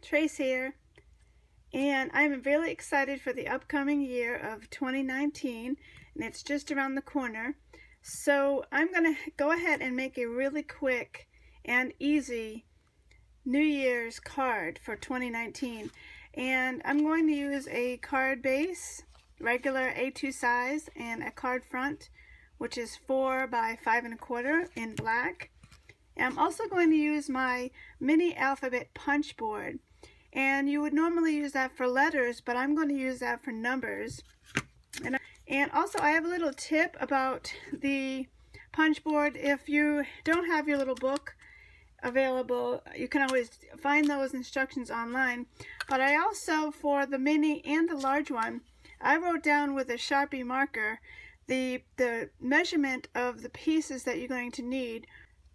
Trace here, and I'm really excited for the upcoming year of 2019, and it's just around the corner. So I'm going to go ahead and make a really quick and easy New Year's card for 2019, and I'm going to use a card base, regular A2 size, and a card front, which is 4 by 5 1/4 in black. I'm also going to use my mini alphabet punch board, and you would normally use that for letters, but I'm going to use that for numbers. And also I have a little tip about the punch board. If you don't have your little book available, you can always find those instructions online. But I also, for the mini and the large one, I wrote down with a Sharpie marker the measurement of the pieces that you're going to need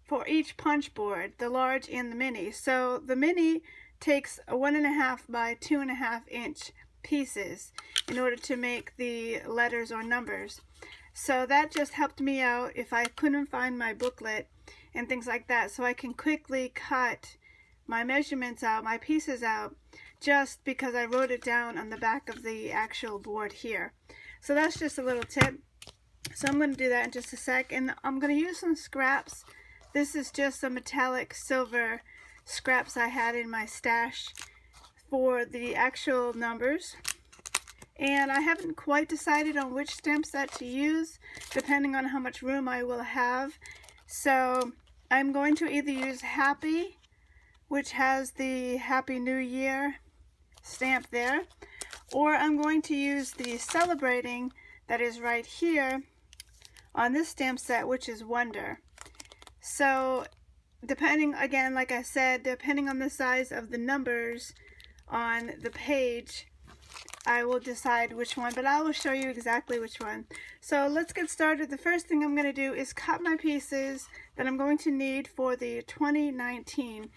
for each punch board, the large and the mini. So the mini takes a 1.5 by 2.5 inch pieces in order to make the letters or numbers. So that just helped me out if I couldn't find my booklet and things like that, so I can quickly cut my measurements out, my pieces out, just because I wrote it down on the back of the actual board here. So that's just a little tip. So I'm going to do that in just a sec, and I'm going to use some scraps. This is just some metallic silver scraps I had in my stash for the actual numbers. And I haven't quite decided on which stamp set to use, depending on how much room I will have. So I'm going to either use Happy, which has the Happy New Year stamp there, or I'm going to use the Celebrating that is right here on this stamp set, which is Wonder. So depending, again, like I said, depending on the size of the numbers on the page, I will decide which one, but I will show you exactly which one. So let's get started. The first thing I'm going to do is cut my pieces that I'm going to need for the 2019,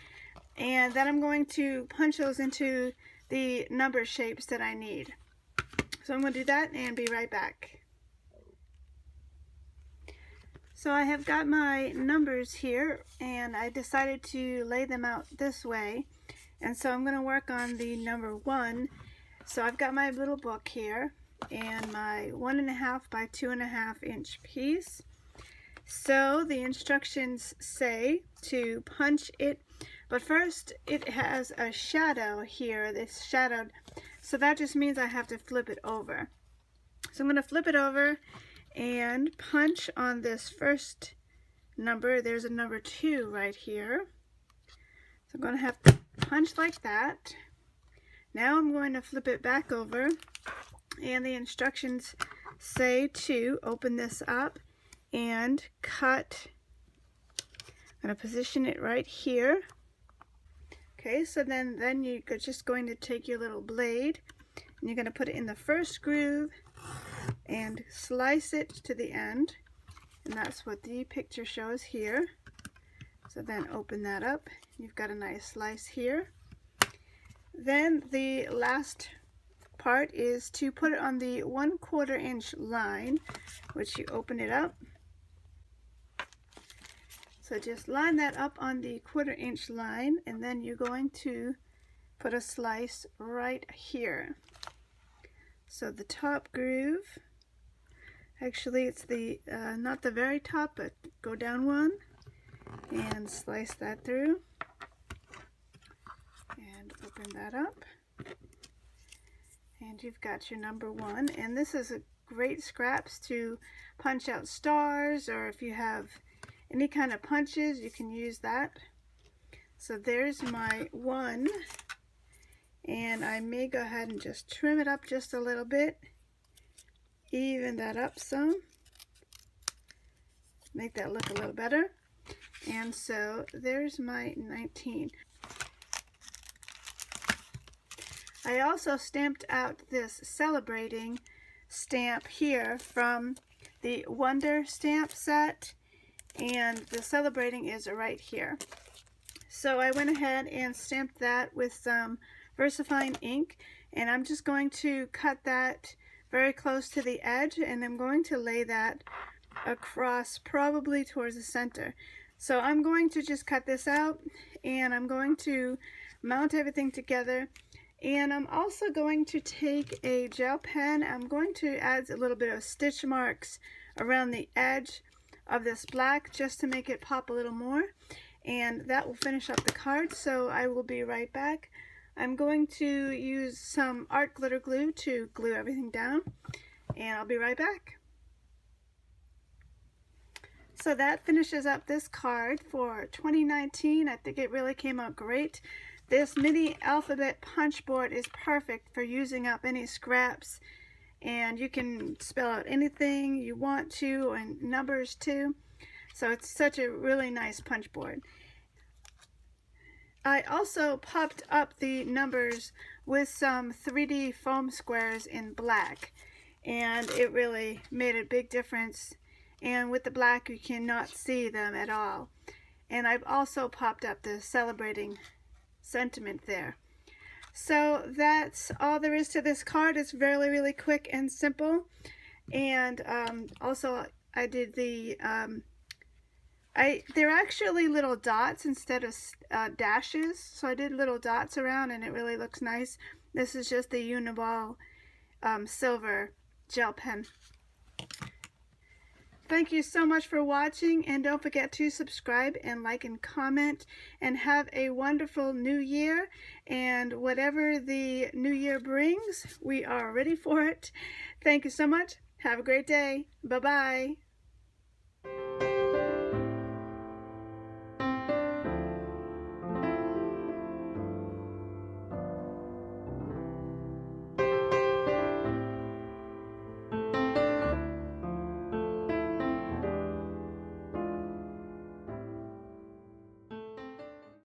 and then I'm going to punch those into the number shapes that I need. So I'm going to do that and be right back. So I have got my numbers here, and I decided to lay them out this way, and so I'm going to work on the number 1. So I've got my little book here and my 1.5 by 2.5 inch piece. So the instructions say to punch it, but first it has a shadow here. It's shadowed, so that just means I have to flip it over. So I'm going to flip it over and punch on this first number. There's a number 2 right here. So I'm going to have to punch like that. Now I'm going to flip it back over, and the instructions say to open this up and cut. I'm going to position it right here. Okay, so then you're just going to take your little blade and you're going to put it in the first groove and slice it to the end, and that's what the picture shows here. So then open that up. You've got a nice slice here. Then the last part is to put it on the 1/4 inch line, which you open it up. So just line that up on the 1/4 inch line, and then you're going to put a slice right here. So the top groove, actually it's the not the very top, but go down one and slice that through. And open that up, and you've got your number 1. And this is a great scraps to punch out stars, or if you have any kind of punches, you can use that. So there's my 1, and I may go ahead and just trim it up just a little bit, even that up some, make that look a little better. And so there's my 19. I also stamped out this Celebrating stamp here from the Wonder stamp set, and the Celebrating is right here. So I went ahead and stamped that with some VersaFine ink, and I'm just going to cut that very close to the edge, and I'm going to lay that across probably towards the center. So I'm going to just cut this out, and I'm going to mount everything together. And I'm also going to take a gel pen. I'm going to add a little bit of stitch marks around the edge of this black just to make it pop a little more. And that will finish up the card, so I will be right back. I'm going to use some art glitter glue to glue everything down, and I'll be right back. So that finishes up this card for 2019. I think it really came out great. This mini alphabet punch board is perfect for using up any scraps, and you can spell out anything you want to, and numbers too. So it's such a really nice punch board. I also popped up the numbers with some 3D foam squares in black, and it really made a big difference. And with the black, you cannot see them at all. And I've also popped up the celebrating sentiment there. So that's all there is to this card. It's really quick and simple. And also I did the they're actually little dots instead of dashes, so I did little dots around, and it really looks nice. This is just the Uniball silver gel pen. Thank you so much for watching, and don't forget to subscribe and like and comment, and have a wonderful new year. And whatever the new year brings, we are ready for it. Thank you so much. Have a great day. Bye-bye.